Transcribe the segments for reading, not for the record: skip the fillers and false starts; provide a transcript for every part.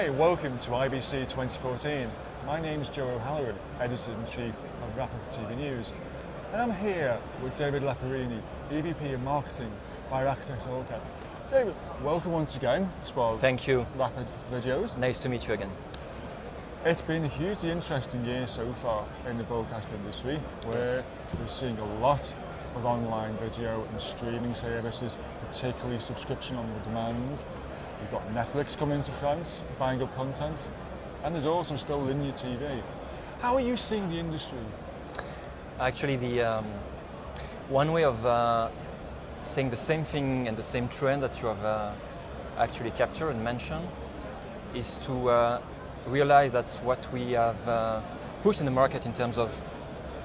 Hi, welcome to IBC 2014. My name is Joe O'Halloran, Editor-in-Chief of Rapids TV News, and I'm here with David Leperini, EVP of Marketing, Viaccess Orca. David, welcome once again to our Thank you. Rapid videos. Nice to meet you again. It's been a hugely interesting year so far in the broadcast industry, where we're seeing a lot of online video and streaming services, particularly subscription on demand. We've got Netflix coming to France, buying up content, and there's also still linear TV. How are you seeing the industry? Actually, the one way of saying the same thing and the same trend that you have actually captured and mentioned is to realize that what we have pushed in the market in terms of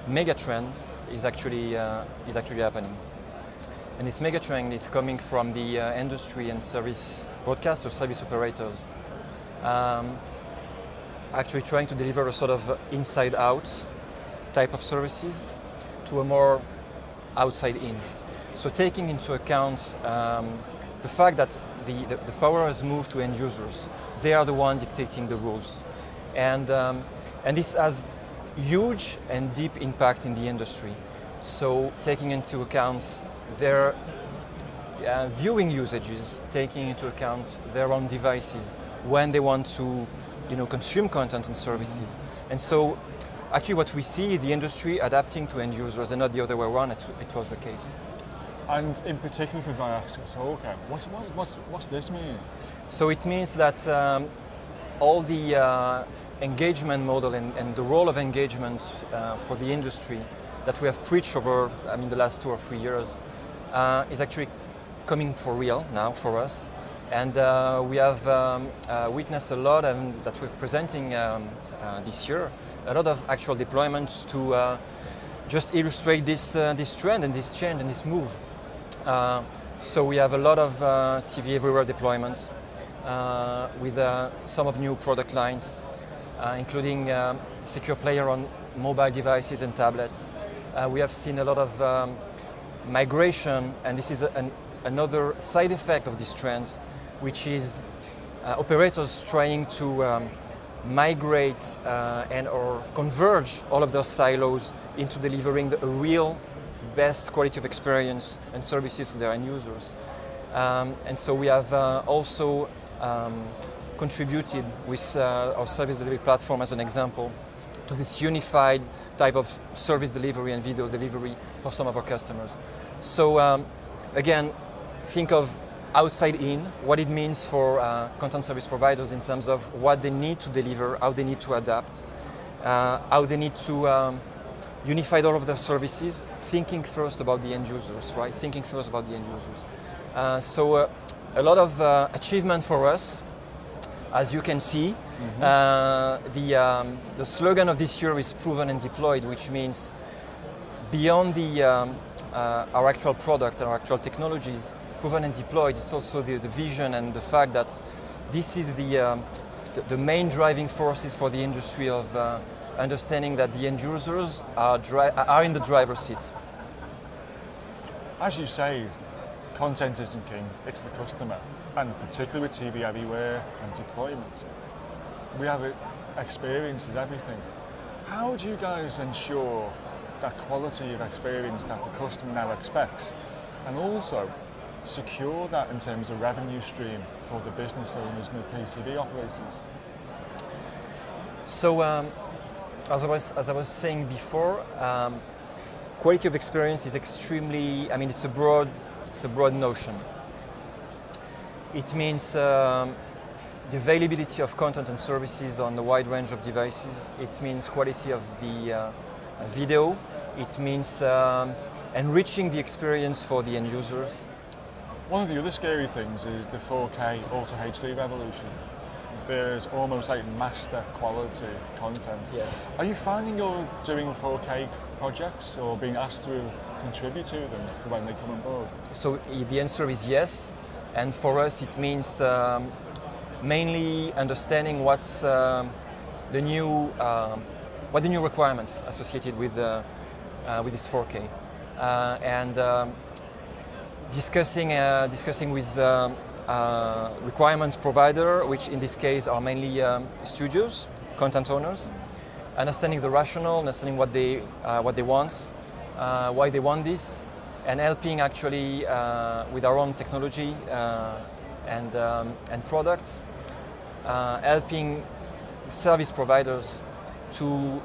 mega trend is actually happening. And this mega trend is coming from the industry and service broadcasters, service operators, actually trying to deliver a sort of inside-out type of services to a more outside-in. So taking into account the fact that the power has moved to end users, they are the one dictating the rules, and this has huge and deep impact in the industry. So taking into account their viewing usages, taking into account their own devices when they want to, consume content and services. And so, actually, what we see is the industry adapting to end users, and not the other way around. It was the case. And in particular for Viaccess Orca, what's this mean? So it means that all the engagement model and the role of engagement for the industry that we have preached over, the last 2 or 3 years, is actually coming for real now for us. And we have witnessed a lot, and that we're presenting this year, a lot of actual deployments to just illustrate this trend and this change and this move. So we have a lot of TV everywhere deployments with some of new product lines, including secure player on mobile devices and tablets. We have seen a lot of migration, and this is another side effect of these trends, which is operators trying to migrate and/or converge all of their silos into delivering a real best quality of experience and services to their end users. And so we have also contributed with our service delivery platform as an example to this unified type of service delivery and video delivery for some of our customers. So again, think of outside in, what it means for content service providers in terms of what they need to deliver, how they need to adapt, how they need to unify all of their services, thinking first about the end users, right? Thinking first about the end users. So a lot of achievement for us, as you can see. The slogan of this year is proven and deployed, which means beyond our actual product and our actual technologies, proven and deployed, it's also the vision and the fact that this is the main driving forces for the industry of understanding that the end users are in the driver's seat. As you say, content isn't king, it's the customer, and particularly with TV everywhere and deployment. We have experience is everything. How do you guys ensure that quality of experience that the customer now expects, and also secure that in terms of revenue stream for the business owners and the PCB operators? So, as I was saying before, quality of experience is extremely. It's a broad notion. It means the availability of content and services on a wide range of devices. It means quality of the video. It means enriching the experience for the end users. One of the other scary things is the 4K Ultra HD revolution. There's almost like master quality content. Yes. Are you finding you're doing 4K projects or being asked to contribute to them when they come on board? So the answer is yes. And for us it means mainly understanding what's the new requirements associated with this 4K, and discussing with requirements provider, which in this case are mainly studios, content owners, understanding the rationale, understanding what they want, why they want this, and helping actually with our own technology and products, helping service providers to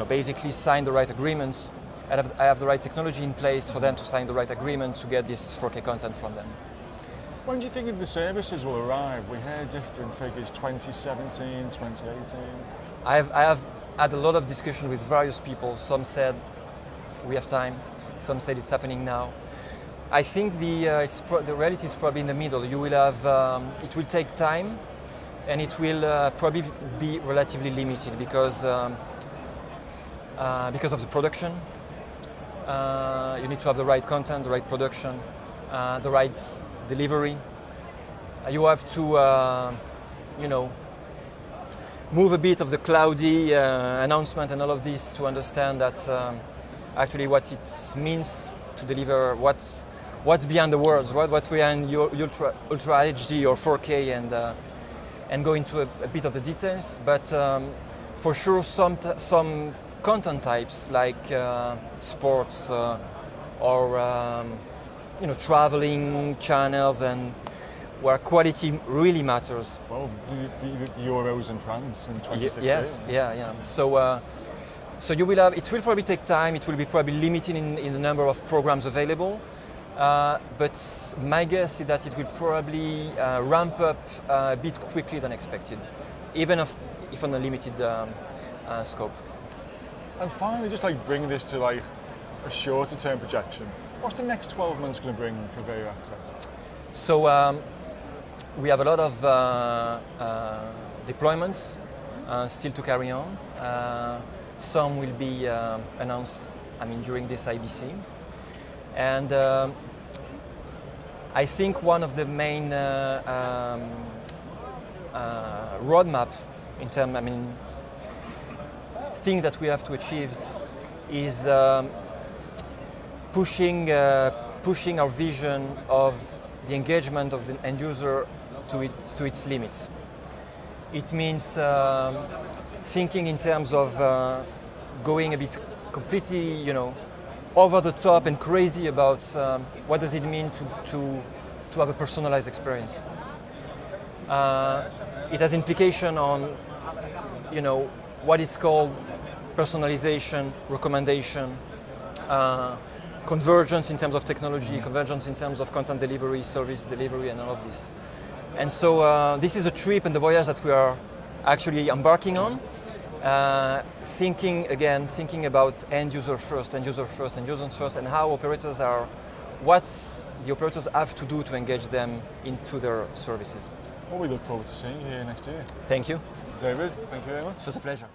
basically sign the right agreements. I have the right technology in place for them to sign the right agreement to get this 4K content from them. When do you think the services will arrive? We heard different figures, 2017, 2018. I have had a lot of discussion with various people. Some said we have time, some said it's happening now. I think the reality is probably in the middle. You will have, it will take time, and it will probably be relatively limited because of the production. You need to have the right content, the right production, the right delivery. You have to, move a bit of the cloudy announcement and all of this to understand that actually what it means to deliver what's behind the words, what's behind your ultra HD or 4K, and go into a bit of the details. But for sure, some content types like sports or traveling channels and where quality really matters. Well, the Euros in France in 2016. Yes, yeah. So you will have. It will probably take time. It will be probably limited in the number of programs available. But my guess is that it will probably ramp up a bit quickly than expected, even if on a limited scope. And finally, just bring this to a shorter term projection. What's the next 12 months going to bring for Viaccess? So we have a lot of deployments still to carry on. Some will be announced, during this IBC. And I think one of the main roadmap in terms, thing that we have to achieve is pushing our vision of the engagement of the end user to its limits. It means thinking in terms of going a bit completely, over the top and crazy about what does it mean to have a personalized experience. It has implication on, what is called personalization, recommendation, convergence in terms of technology, convergence in terms of content delivery, service delivery, and all of this. And so this is a trip and the voyage that we are actually embarking on. Thinking about end user first, and how what the operators have to do to engage them into their services. Well, we look forward to seeing you here next year. Thank you. David, thank you very much. It was a pleasure.